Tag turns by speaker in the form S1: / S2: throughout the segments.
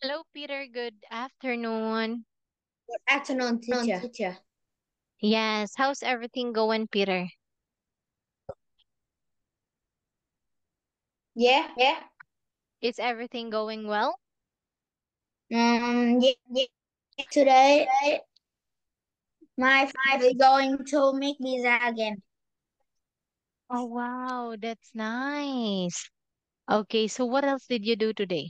S1: Hello, Peter. Good afternoon.
S2: Good afternoon, teacher.
S1: Yes, how's everything going, Peter?
S2: Yeah, yeah.
S1: Is everything going well?
S2: Yeah. Today, my family going to make pizza again.
S1: Oh, wow, that's nice. Okay, so what else did you do today?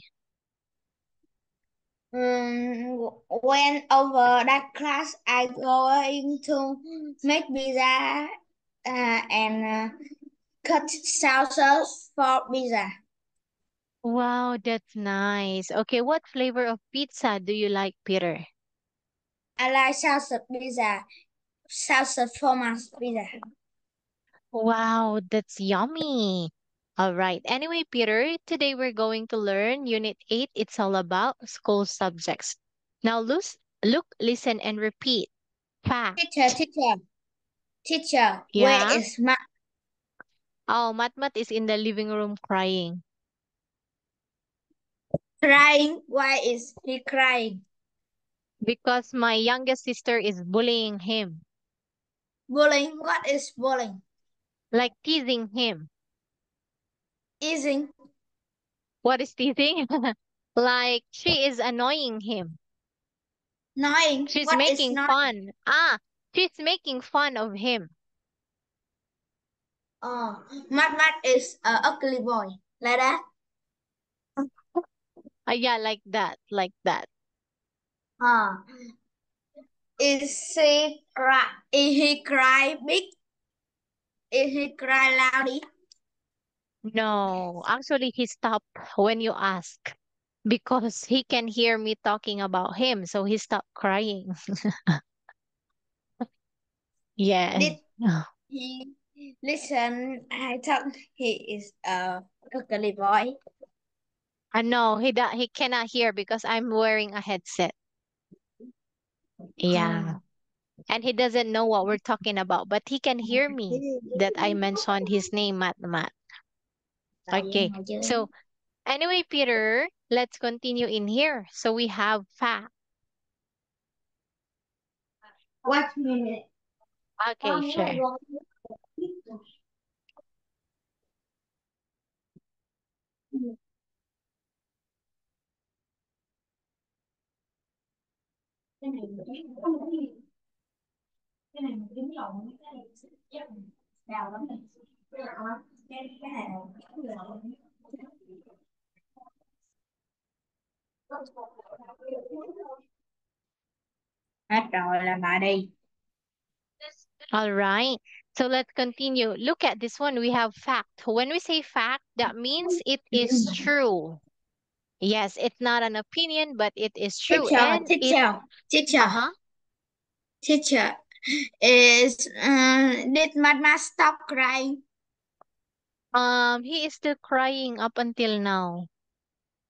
S2: When over that class, I going to make pizza and cut sauces for pizza.
S1: Wow, that's nice. Okay, what flavor of pizza do you like, Peter?
S2: I like salsa pizza, salsa formas pizza.
S1: Wow, that's yummy. All right. Anyway, Peter, today we're going to learn Unit 8. It's all about school subjects. Now, look, listen, and repeat.
S2: Teacher,
S1: Fact.
S2: teacher, where
S1: Yeah?
S2: is my
S1: Oh, Matmat is in the living room crying
S2: crying? Why is he crying?
S1: because my youngest sister is bullying him,
S2: Bullying. What is bullying?
S1: like teasing him.
S2: Easing.
S1: What is teasing? Like she is annoying him.
S2: Knowing.
S1: She's
S2: What is
S1: making
S2: knowing?
S1: fun. She's making fun of him.
S2: Oh, Mat is a ugly boy. Like that.
S1: Yeah, like that, like that.
S2: Ah, is he cry big? Is he cry loudly?
S1: No, actually, he stopped when you ask because he can hear me talking about him, so he stopped crying. Yes.
S2: Did he listen? I thought he is a ugly boy.
S1: No, he cannot hear because I'm wearing a headset. Yeah.
S2: Oh.
S1: And he doesn't know what we're talking about, but he can hear me that I mentioned his name, Mat Mat.
S2: Tại vì
S1: Okay.
S2: ngồi chơi.
S1: So anyway, Peter, let's continue in here. So we have fact.
S2: What minute?
S1: Okay, sure.
S2: Cái này mình kiếm lộn cái này chắc đào lắm này. Cái này là hết rồi là bà đi.
S1: All right. So let's continue. Look at this one. We have fact. When we say fact, that means it is true. Yes, it's not an opinion, but it is true.
S2: Teacher,
S1: And it,
S2: teacher, teacher,
S1: uh-huh.
S2: teacher is did Mama stop crying?
S1: He is still crying up until now.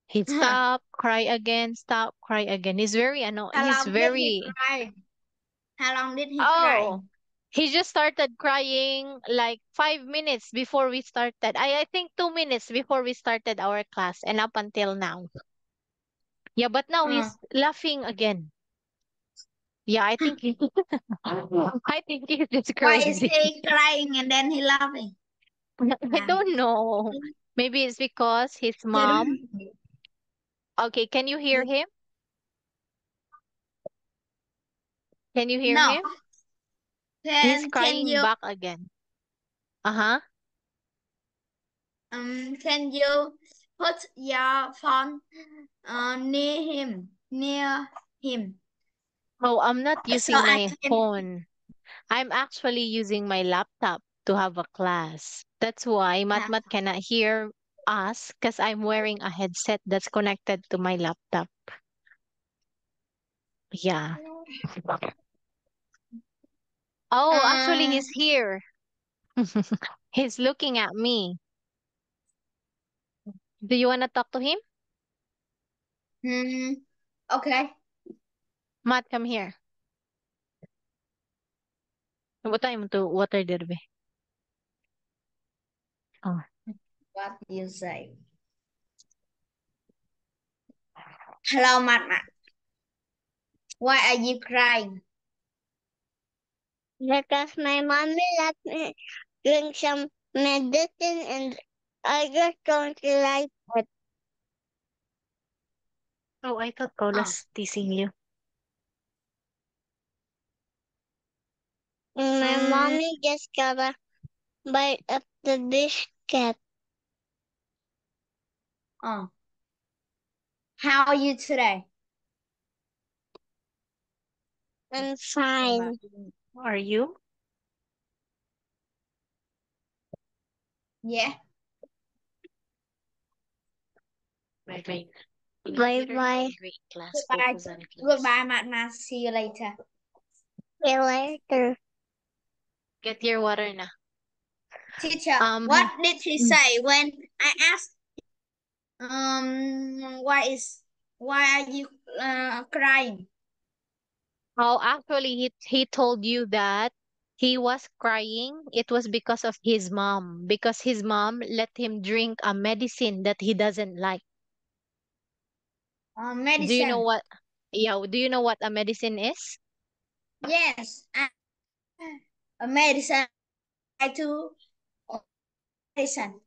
S1: He
S2: Huh.
S1: stop, cry again. He's very
S2: How
S1: he's
S2: long did he
S1: very
S2: cry? How long did he cry?
S1: oh, he just started crying like 5 minutes before we started. I think 2 minutes before we started our class and up until now. Yeah, but now
S2: Uh,
S1: he's laughing again. Yeah, I think I think he's just
S2: why is
S1: crazy.
S2: he crying and then he laughing?
S1: I
S2: Làm
S1: don't know. Maybe it's because his
S2: chưa đúng.
S1: mom. Okay, can you hear him? Can you hear
S2: No.
S1: him? He's
S2: Can
S1: crying
S2: you
S1: back again. Uh-huh.
S2: can you put your phone near him
S1: Oh, I'm not
S2: so
S1: using
S2: I
S1: my
S2: can.
S1: phone. I'm actually using my laptop to have a class. That's why Matmat cannot hear us because I'm wearing a headset that's connected to my laptop. Yeah. Oh, actually,
S2: Um,
S1: he's here. He's looking at me. Do you want to talk to him?
S2: hmm, okay.
S1: Matt, come here. What time to water derby? Oh.
S2: What do you say? Hello, Mama. Why are you crying? Because my mommy let me drink some medicine and I just don't like it.
S1: Oh, I thought
S2: Oh.
S1: Paula's teasing you.
S2: My mommy just got a bite of the biscuit. Oh. How are you today? I'm fine.
S1: Are you?
S2: Yeah.
S1: Right, right.
S2: Bye
S1: Peter, have
S2: bye.
S1: a great class.
S2: Goodbye.
S1: Focus on class.
S2: Goodbye, Mama. See you later. See you later.
S1: Get your water na.
S2: Teacher,
S1: Um,
S2: what did he say when I asked why are you crying?
S1: oh, actually, he told you that he was crying. It was because of his mom, because his mom let him drink a medicine that he doesn't like. Do you know
S2: Medicine.
S1: what? Yeah, do you know what a medicine is?
S2: Yes, a medicine. I do medicine.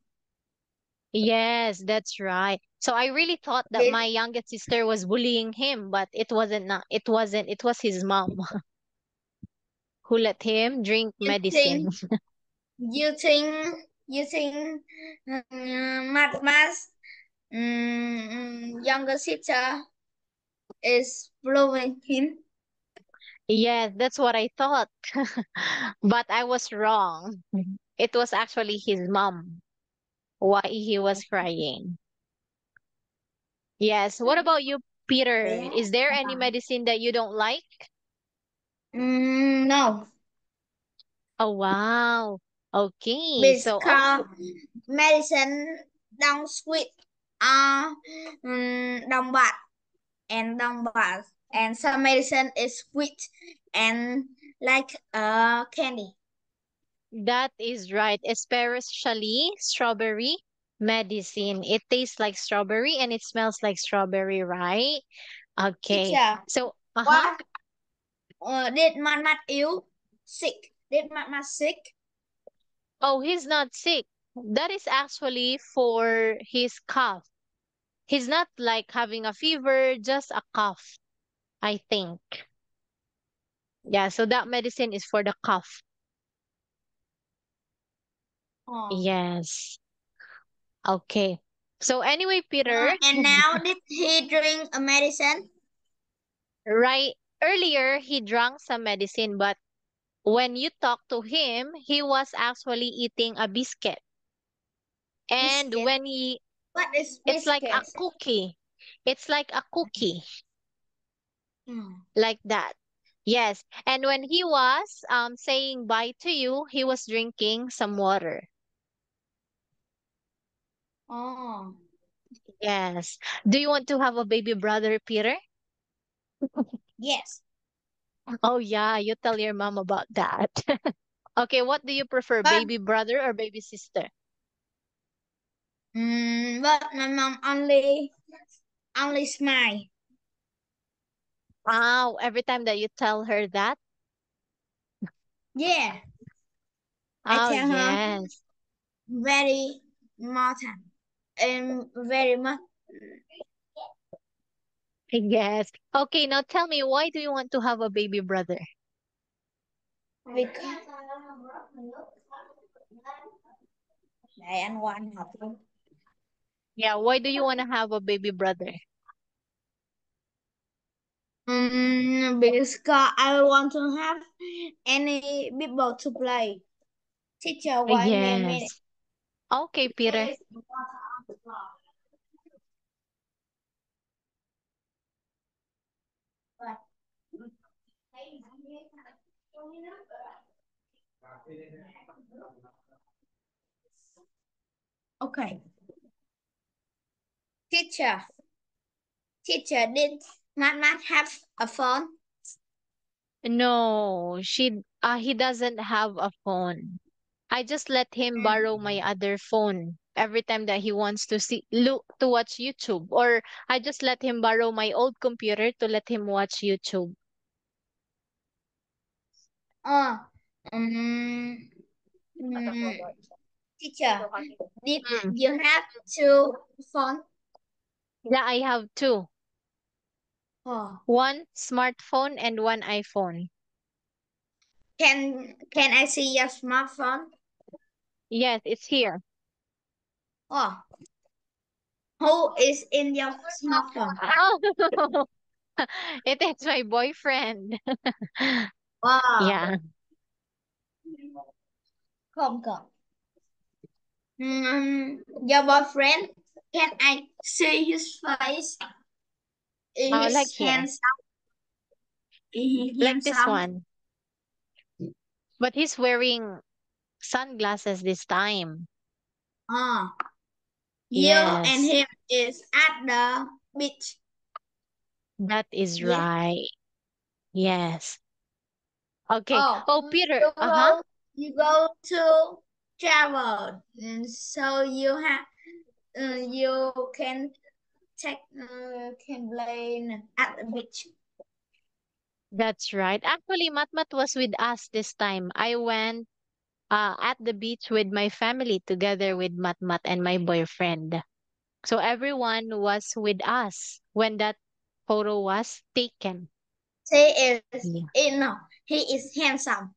S1: Yes, that's right. So I really thought that
S2: Did
S1: my youngest sister was bullying him, but it wasn't not. It wasn't. It was his mom who let him drink
S2: you
S1: medicine.
S2: think you think Matma's younger sister is following him?
S1: Yes, that's what I thought. But I was wrong. It was actually his mom why he was crying. Yes. What about you, Peter? Is there any medicine that you don't like?
S2: No,
S1: Oh, wow. Okay. So,
S2: because medicine don't sweet don't bad don't bad and some medicine is sweet and like candy.
S1: that is right. Especially strawberry medicine. It tastes like strawberry and it smells like strawberry, right? Okay.
S2: Teacher,
S1: So, uh-huh.
S2: what did Matt ill sick? Did Matt sick?
S1: Oh, he's not sick. That is actually for his cough. He's not like having a fever, just a cough, I think. Yeah, so that medicine is for the cough.
S2: Oh.
S1: Yes. Okay. So anyway, Peter,
S2: And now did he drink a medicine?
S1: right earlier he drank some medicine, but when you talk to him, he was actually eating a biscuit. And
S2: Biscuit.
S1: when he,
S2: What is
S1: it's like a
S2: biscuit?
S1: cookie. It's like a cookie,
S2: Hmm.
S1: like that. Yes. And when he was saying bye to you, he was drinking some water.
S2: Oh.
S1: Yes. Do you want to have a baby brother, Peter?
S2: Yes.
S1: Oh, yeah. You tell your mom about that. Okay. What do you prefer,
S2: But
S1: baby brother or baby sister?
S2: but my mom only smile.
S1: Oh, every time that you tell her that?
S2: Yeah. I
S1: Oh,
S2: tell her
S1: yes.
S2: very much and very much
S1: Yes. Okay. Now tell me, why do you want to have a baby brother?
S2: because để anh qua anh học luôn.
S1: Yeah. Why do you want to have a baby brother?
S2: Because I want to have any people to play. Teacher, wait me a minute.
S1: Yes. Okay, Peter.
S2: Okay. Teacher, teacher, did Matt have a phone?
S1: No, he doesn't have a phone. I just let him borrow my other phone. every time that he wants to watch YouTube, or I just let him borrow my old computer to let him watch YouTube.
S2: Oh, um, mm, teacher, did
S1: Mm.
S2: you have two phone?
S1: Yeah, I have two.
S2: Oh,
S1: One smartphone and one iPhone.
S2: can I see your smartphone?
S1: Yes, it's here.
S2: Oh, who is in your smartphone?
S1: Oh, it is my boyfriend.
S2: Wow,
S1: Yeah,
S2: không cần. Your boyfriend, can I see his face?
S1: like
S2: Is
S1: here,
S2: handsome? Is he
S1: like this
S2: handsome?
S1: one. But he's wearing sunglasses this time.
S2: Oh, you and
S1: Yes,
S2: him is at the beach.
S1: that is
S2: Yeah.
S1: right. Yes. Okay.
S2: Oh,
S1: Oh, Peter.
S2: you
S1: Uh-huh.
S2: go you go to travel, so you can play at the beach.
S1: That's right. Actually, Matmat was with us this time. I went at the beach with my family together with Matmat and my boyfriend. So everyone was with us when that photo was taken.
S2: He is
S1: Yeah.
S2: no, he is handsome.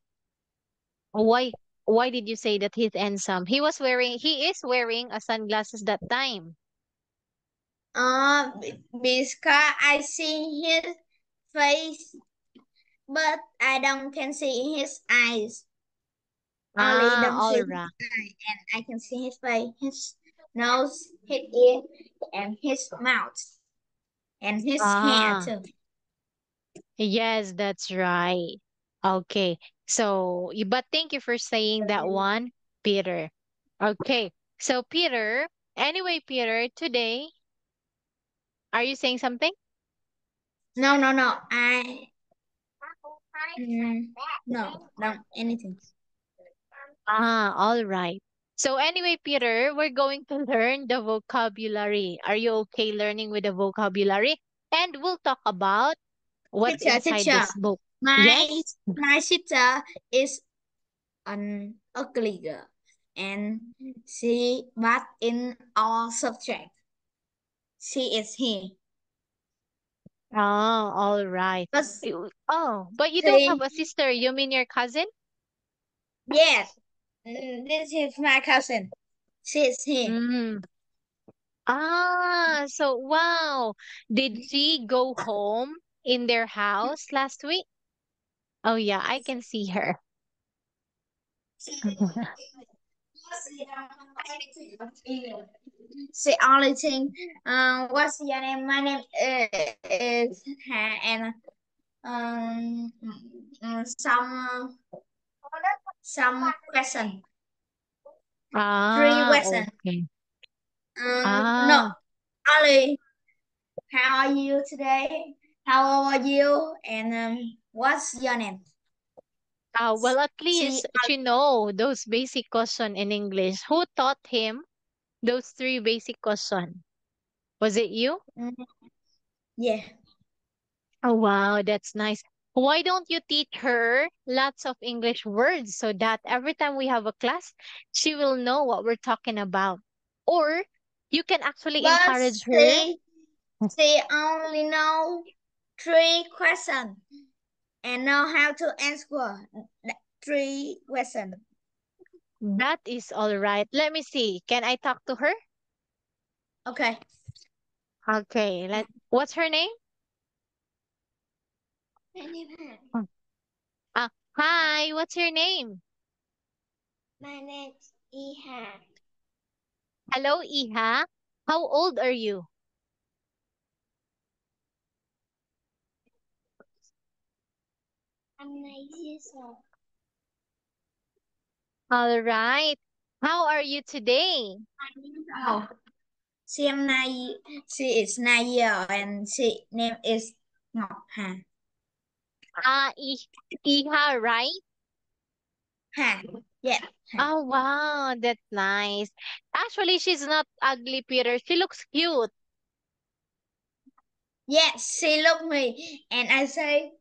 S1: Why why did you say that he's handsome? He is wearing a sunglasses that time.
S2: Because I see his face, but I don't can see his eyes. Only
S1: Ah,
S2: don't see
S1: all
S2: his
S1: right.
S2: eye, and I can see his face, his nose, his ear, and his mouth, and his hair
S1: Ah,
S2: too.
S1: yes, that's right. Okay. So, but thank you for saying that one, Peter. Okay. So, Peter, anyway, Peter, today, are you saying something?
S2: No, no, no. No, don't anything.
S1: Ah, all right. So, anyway, Peter, we're going to learn the vocabulary. Are you okay learning with the vocabulary? And we'll talk about what's inside
S2: Teacher,
S1: this book.
S2: my
S1: Yes?
S2: my sister is an ugly girl, and she bad in all subject. She is here,
S1: Oh, all right.
S2: but
S1: Oh, but you don't have
S2: she
S1: a sister. You mean your cousin?
S2: yes, this is my cousin. She is here.
S1: Mm. Ah, so wow. Did she go home in their house last week? Oh yeah, I can see her.
S2: She only think, what's your name? My name is and um some question, three
S1: Ah,
S2: question.
S1: okay.
S2: No,
S1: Ah,
S2: only how are you today? How old are you? And what's your name?
S1: well, at
S2: She
S1: least she know those basic question in English. Who taught him those three basic question? Was it you?
S2: mm, yeah,
S1: Oh, wow, that's nice. Why don't you teach her lots of English words so that every time we have a class, she will know what we're talking about? Or you can actually
S2: but
S1: encourage her.
S2: she only know three question and know how to answer three question.
S1: That is all right. Let me see. Can I talk to her?
S2: Okay.
S1: Okay. What's her name?
S2: My name is
S1: Hmm. Hi, what's your name?
S2: my name's Iha.
S1: Hello, Iha. How old are you?
S2: I'm 9 years old.
S1: All right. How are you today?
S2: Oh, she am 9. She is 9 years and she name is Ngọc
S1: Ah, Iha, right?
S2: Hà. Yeah.
S1: Oh, wow, that's nice. Actually, she's not ugly, Peter. She looks cute.
S2: Yes, she looked me and I say,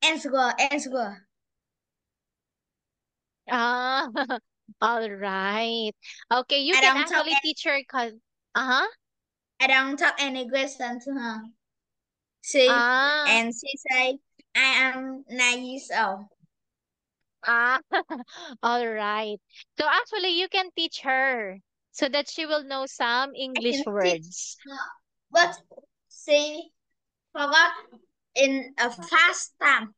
S2: answer, answer.
S1: Ah, all right. Okay, you
S2: I
S1: can
S2: don't talk
S1: actually teach her cause uh-huh.
S2: I don't talk any question to her. She
S1: Ah,
S2: and she say, I am 9 years old.
S1: ah, all right. So actually, you can teach her so that she will know some
S2: I
S1: English
S2: can teach
S1: words.
S2: her, but she forgot in a fast time.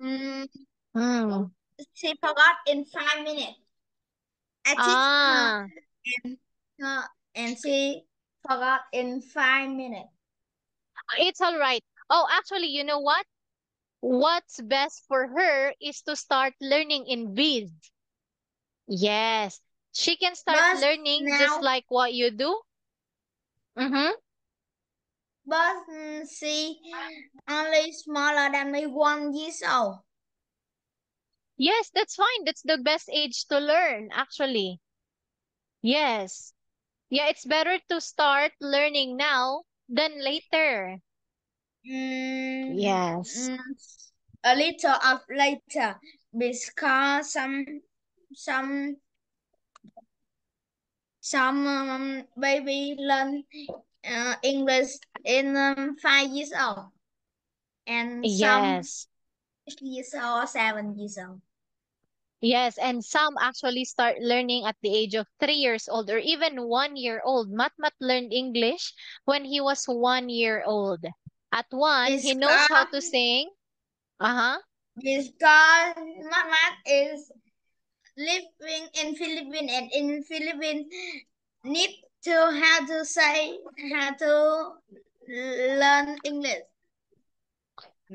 S2: Mm,
S1: Mm.
S2: she forgot in 5 minutes. I teach her
S1: Ah,
S2: and her and she forgot in 5 minutes.
S1: it's all right. Oh, actually, you know what? What's best for her is to start learning in beads. Yes, she can start
S2: But
S1: learning just
S2: now,
S1: like what you do. Mm-hmm.
S2: but she only smaller than me 1 years old.
S1: Yes, that's fine. That's the best age to learn, actually. Yes. Yeah, it's better to start learning now than later.
S2: Mm,
S1: Yes.
S2: mm, a little of later because some some baby learn English in 5 years old and some
S1: Yes.
S2: 6 years old, 7 years old.
S1: Yes, and some actually start learning at the age of 3 years old or even 1 year old. Matmat learned English when he was 1 year old. At one, he knows how
S2: Because
S1: to sing. Uh-huh.
S2: because Mamat is living in Philippines and in Philippines need to how to say how to learn English.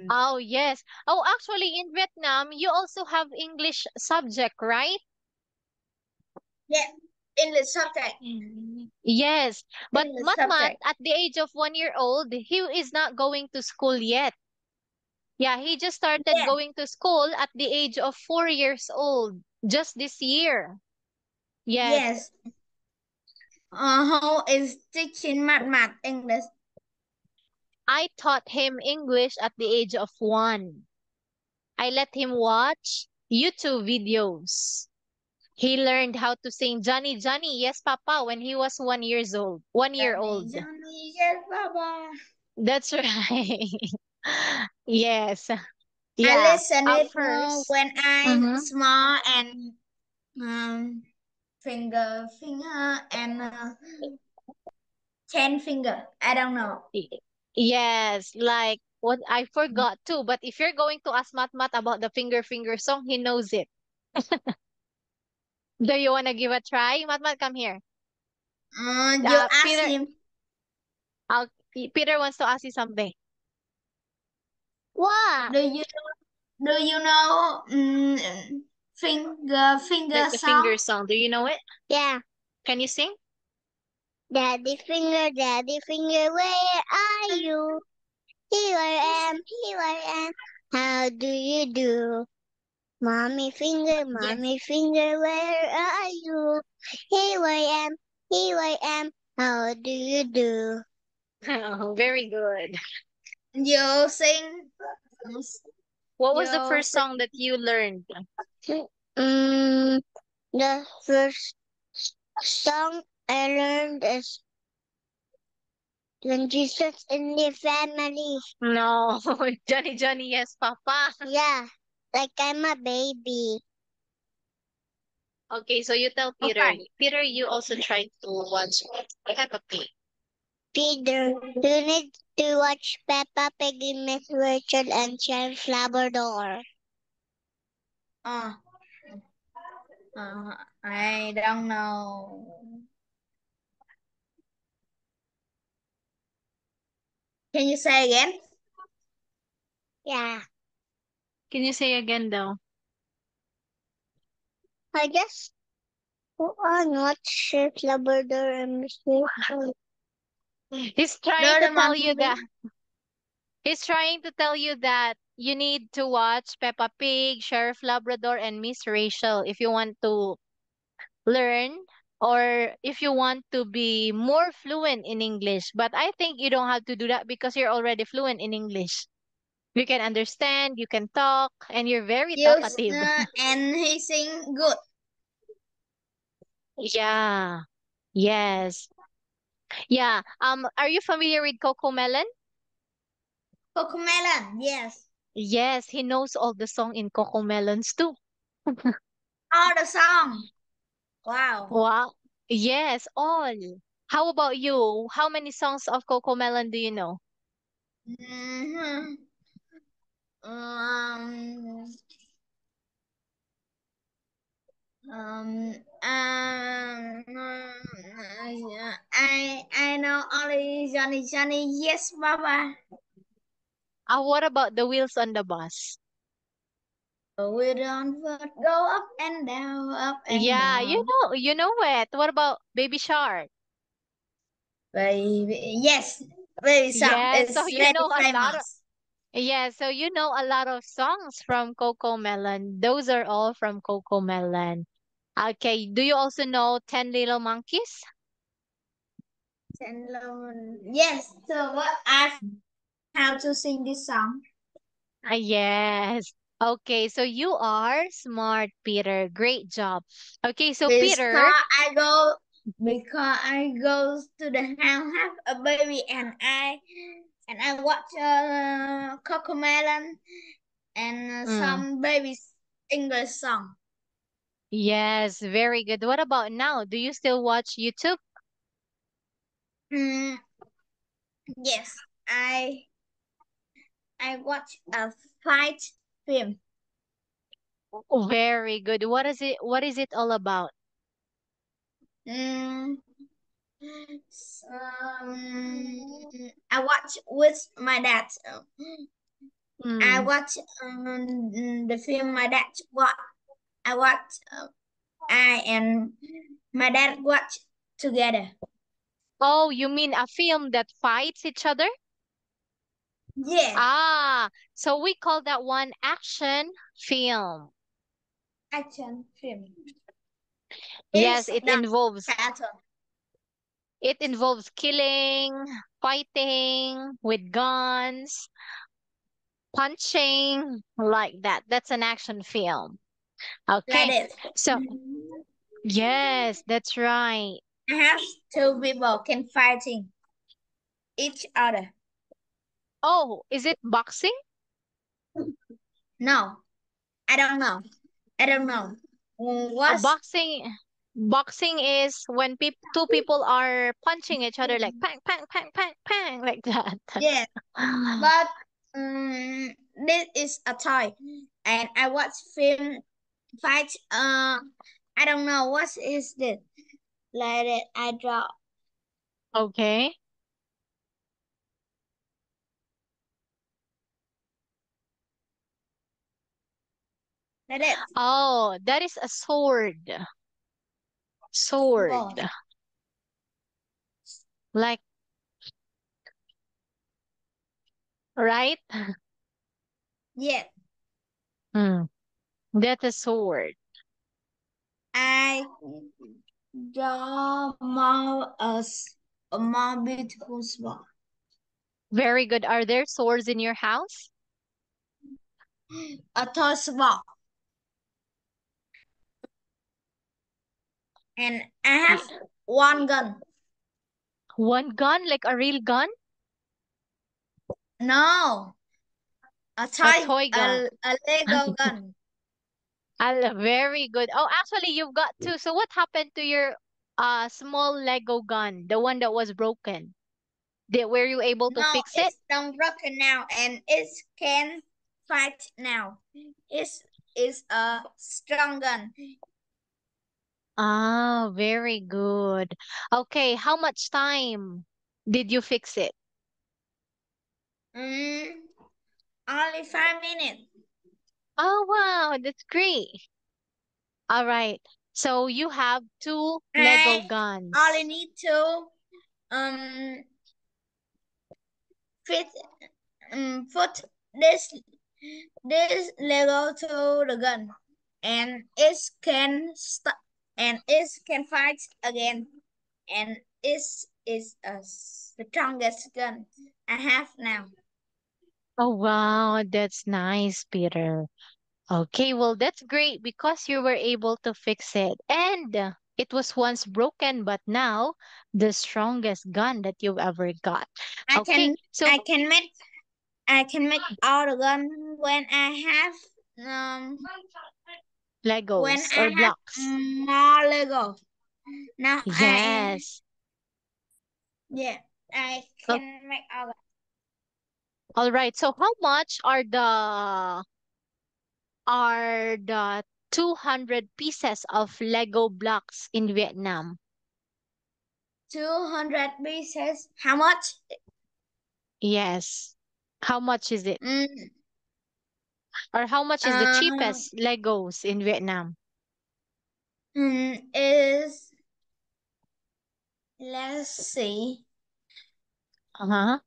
S1: Oh, yes. Oh, actually, in Vietnam, you also have English subject, right?
S2: Yeah, English subject.
S1: Yes, but
S2: English
S1: Matmat,
S2: subject.
S1: at the age of 1 year old, he is not going to school yet. Yeah, he just started
S2: Yeah.
S1: going to school at the age of 4 years old, just this year. Yes,
S2: Yes. Who is teaching math English?
S1: I taught him English at the age of 1. I let him watch YouTube videos. He learned how to sing Johnny Johnny, yes, Papa, when he was 1 years old, 1 year
S2: Johnny,
S1: old.
S2: Johnny, yes, Baba.
S1: That's right. Yes.
S2: I
S1: Yeah.
S2: listen
S1: At
S2: it
S1: first.
S2: when I
S1: Mm-hmm.
S2: small and finger and 10 finger. I don't know.
S1: Yes, like what I forgot too. But if you're going to ask Matmat about the finger song, he knows it. Do you wanna give a try? Matmat, come here.
S2: You ask
S1: Peter,
S2: him.
S1: I'll, Peter wants to ask you something. What?
S2: Do you know finger
S1: Like the
S2: song?
S1: finger song. Do you know it?
S2: Yeah.
S1: Can you sing?
S2: Daddy finger, where are you? Here I am, here I am. How do you do?
S1: Yes.
S2: Mommy finger, where are you? Here I am, here I am. How do you do?
S1: Oh, very good.
S2: You sing,
S1: What was the
S2: you
S1: first song
S2: sing.
S1: that you learned?
S2: Mm, the first song I learned is When Jesus in the Family.
S1: No, Johnny Johnny, yes, Papa.
S2: Yeah, like I'm a baby.
S1: Okay, so you tell Peter.
S2: Okay.
S1: Peter, you also try to watch Peppa Pig.
S2: Peter, you need to watch Peppa Pig in Miss Rachel and Chef Labrador. Uh, I don't know. Can you say again? Yeah,
S1: Can you say again though?
S2: I guess not Chef Labrador and Miss Rachel.
S1: He's trying to
S2: Doraemon
S1: tell you
S2: movie.
S1: that. He's trying to tell you that you need to watch Peppa Pig, Sheriff Labrador, and Miss Rachel if you want to learn or if you want to be more fluent in English. But I think you don't have to do that because you're already fluent in English. You can understand, you can talk, and you're very
S2: Yes,
S1: talkative.
S2: and he sing good.
S1: Yeah. Yes. Yeah. Are you familiar with Coco Melon?
S2: Cocomelon, yes.
S1: Yes, he knows all the song in Coco Melons too.
S2: All the song. Wow.
S1: Wow. Yes, all. How about you? How many songs of Coco Melon do you know?
S2: Mhm. Um, um, I know only Johnny Johnny. Yes, Baba.
S1: What about the wheels on the bus?
S2: We don't go up and
S1: Yeah,
S2: down.
S1: you know it. What about Baby Shark?
S2: Baby, yes, baby song
S1: Yes, so
S2: is very famous.
S1: you know a lot of songs from Coco Melon. Those are all from Coco Melon. Okay, do you also know 10 Little Monkeys?
S2: Yes, so what I how to sing this song.
S1: Yes. Okay, so you are smart, Peter. Great job. Okay, so
S2: Because
S1: Peter,
S2: I go because I go to the house have a baby and I watch Cocomelon and
S1: mm,
S2: some baby's English song.
S1: yes, very good. What about now? Do you still watch YouTube?
S2: Mm, yes, I watch a fight film.
S1: Very good. What is it all about?
S2: Mm, I watch with my dad. I
S1: Mm.
S2: watch the film my dad watch. I watch. I and my dad watch together.
S1: Oh, you mean a film that fights each other?
S2: Yeah,
S1: So we call that one action film.
S2: action film.
S1: Yes,
S2: It's not cartoon.
S1: it involves killing, fighting with guns, punching, like that. That's an action film.
S2: Like
S1: Okay.
S2: it.
S1: So, yes, that's right.
S2: I have two people can fighting each other.
S1: Oh, is it boxing?
S2: No, I don't know. I don't know.
S1: A
S2: What's
S1: boxing is when two people are punching each other like pang pang pang pang pang like that.
S2: yeah, but this is a toy, and I watch film fight. I don't know what is this. Like it, I draw.
S1: Okay.
S2: Like it.
S1: Oh, that is a sword.
S2: Ball.
S1: Sword. Like, right?
S2: Yeah,
S1: Hmm. That's a sword.
S2: I draw more a more beautiful spot.
S1: Very good. Are there swords in your house?
S2: A toy spot. And I have
S1: Yeah.
S2: one gun.
S1: One gun, like a real gun?
S2: No, a
S1: A
S2: toy,
S1: toy gun.
S2: a Lego gun.
S1: Very good. Oh, actually, you've got two. So what happened to your small Lego gun, the one that was broken? Were you able to
S2: No,
S1: fix it?
S2: it's done broken now, and it can fight now. It's a strong gun.
S1: Very good. Okay, how much time did you fix it?
S2: Mm, only 5 minutes.
S1: Oh, wow, that's great. All right. So you have two Lego
S2: I only
S1: guns.
S2: need to um fit put this. this Lego to the gun, and it can stop, and it can fight again, and it is the strongest gun I have now.
S1: Oh, wow, that's nice, Peter. Okay, well, that's great because you were able to fix it. And it was once broken, but now the strongest gun that you've ever got.
S2: I
S1: Okay,
S2: can
S1: so
S2: I can make I can make all the gun when
S1: Legos
S2: I
S1: or
S2: have
S1: blocks.
S2: more Lego. Now
S1: Yes.
S2: yeah, I
S1: O-
S2: can make all.
S1: All right. So how much are the 200 pieces of Lego blocks in Vietnam?
S2: 200 pieces. How much?
S1: Yes. How much is it?
S2: Mm,
S1: Or how much is the
S2: uh,
S1: cheapest Legos in Vietnam?
S2: is let's see,
S1: Uh-huh.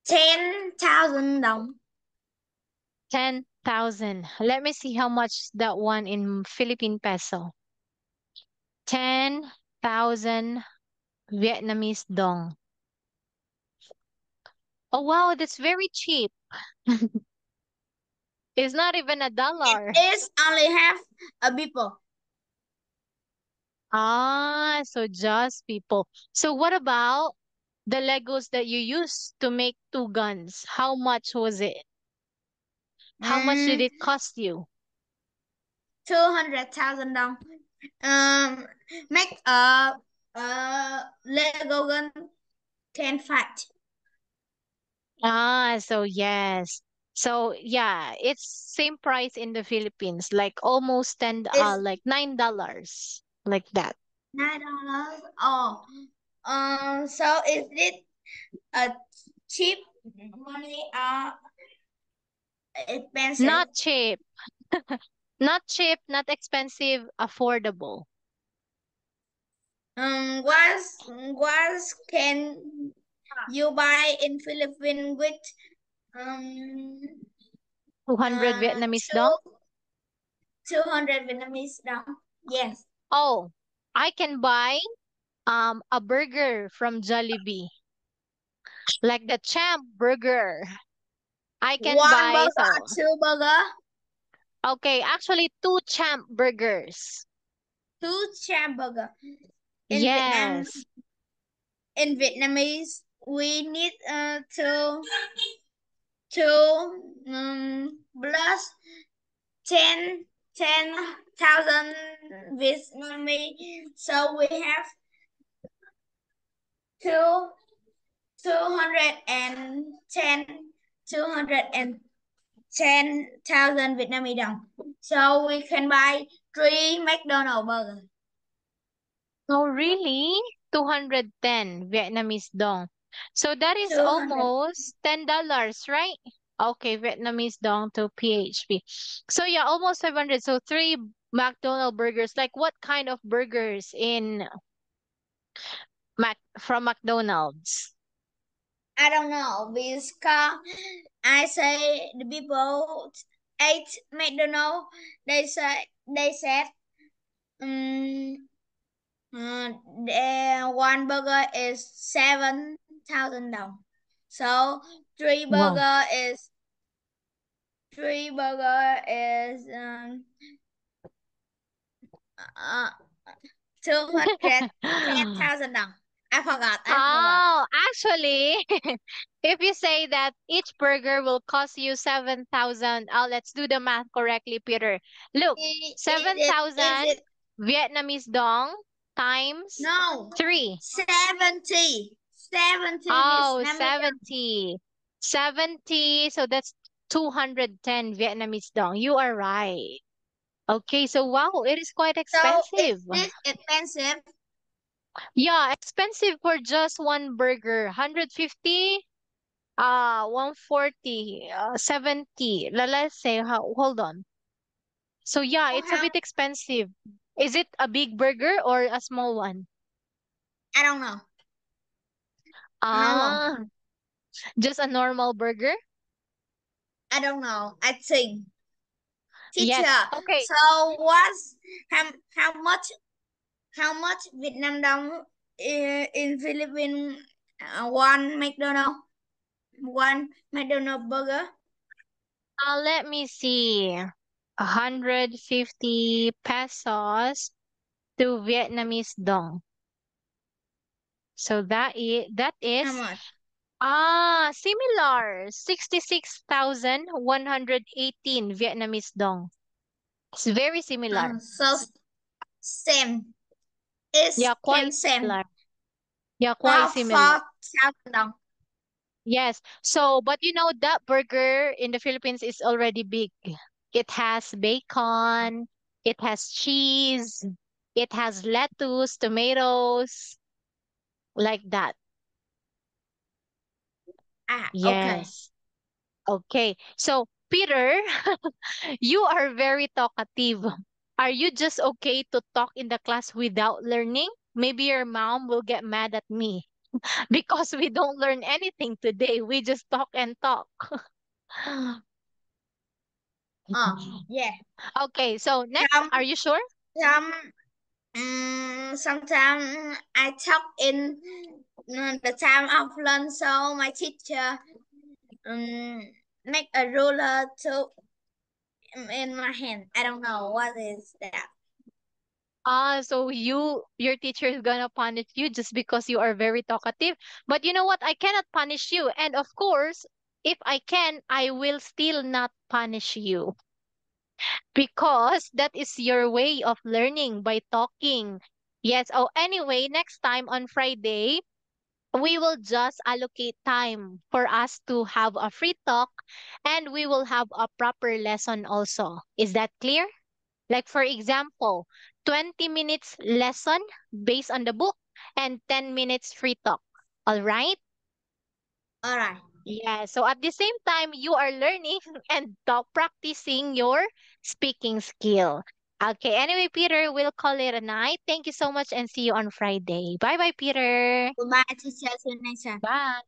S2: 10,000 đồng.
S1: 10,000. Let me see how much that one in Philippine peso. 10,000 Vietnamese dong. Oh wow, that's very cheap. It's not even a
S2: It
S1: dollar.
S2: is only half a people.
S1: Ah, so just people. So what about the Legos that you used to make two guns? How much was it? How much did
S2: Mm,
S1: it cost you?
S2: 200,000 đồng. Make a Lego gun can fight.
S1: Ah, so yes. So yeah, it's same price in the Philippines, like almost
S2: It's
S1: like $9, like that.
S2: $9. Oh, so is it a cheap money or expensive?
S1: Not cheap, not cheap, not expensive, affordable.
S2: What can you buy in Philippines with um
S1: 200 Vietnamese dong.
S2: two 200 Vietnamese dong? Yes,
S1: Oh, I can buy a burger from Jollibee, like the Champ burger. I can
S2: one
S1: buy
S2: burger or
S1: so
S2: two burger,
S1: okay, actually two Champ burgers.
S2: two champ burger. In Vietnam,
S1: Yes.
S2: in Vietnamese, we need to plus 10 10,000 Vietnamese. So we have two 210 210,000 Vietnamese đồng. So we can buy three McDonald's burger.
S1: Oh, really? 210 Vietnamese dong. So that is
S2: 200.
S1: almost $10, right? Okay, Vietnamese dong to PHP. So yeah, almost 500. So three McDonald burgers. Like what kind of burgers in from McDonald's?
S2: I don't know because I say the people ate McDonald's. They said um the one burger is 7,000 đồng. So three
S1: Wow.
S2: burger is three burger is uh 210,000 đồng. I forgot.
S1: Oh, actually, if you say that each burger will cost you 7,000, let's do the math correctly, Peter. Look,
S2: Is
S1: 7,000
S2: it
S1: Vietnamese dong times
S2: no
S1: 3.
S2: 70
S1: Oh,
S2: Vietnamese đồng.
S1: 70. 70, so that's 210 Vietnamese dong. You are right. Okay, so wow, it is quite
S2: So
S1: expensive.
S2: is this expensive?
S1: Yeah, expensive for just one burger. 150? 140, 70. Let's say, hold on. So yeah,
S2: Oh,
S1: it's a
S2: how?
S1: bit expensive. Is it a big burger or a small one?
S2: I don't know. Normal.
S1: Ah, just a normal burger?
S2: I don't know. I think
S1: Yes.
S2: teacher.
S1: Okay.
S2: So what's how much Vietnam đồng in Philippines? One McDonald burger.
S1: Let me see. 150 pesos to Vietnamese dong. So that is
S2: How much?
S1: similar. 66,118 Vietnamese dong. It's very similar.
S2: So same. Is
S1: Yeah,
S2: came
S1: quite
S2: same.
S1: similar. Yeah, quite similar.
S2: 4,000 đồng.
S1: Yes. So, but you know that burger in the Philippines is already big. It has bacon, it has cheese, it has lettuce, tomatoes, like that.
S2: Okay.
S1: Yes. Okay. So, Peter, you are very talkative. Are you just okay to talk in the class without learning? Maybe your mom will get mad at me because we don't learn anything today. We just talk and talk.
S2: Yeah.
S1: Okay, so next,
S2: Some
S1: are you sure?
S2: some sometimes I talk in the time of lunch, so my teacher um make a ruler to in my hand. I don't know what is that.
S1: So your teacher is gonna punish you just because you are very talkative. But you know what? I cannot punish you. And of course, if I can, I will still not punish you because that is your way of learning by talking. Yes. Oh, anyway, next time on Friday, we will just allocate time for us to have a free talk and we will have a proper lesson also. Is that clear? Like, for example, 20 minutes lesson based on the book and 10 minutes free talk. All right?
S2: All right.
S1: Yeah. So at the same time, you are learning and talk practicing your speaking skill. Okay. Anyway, Peter, we'll call it a night. Thank you so much and see you on Friday. Bye bye, Peter.
S2: Goodbye, teacher. See you next time.
S1: Bye.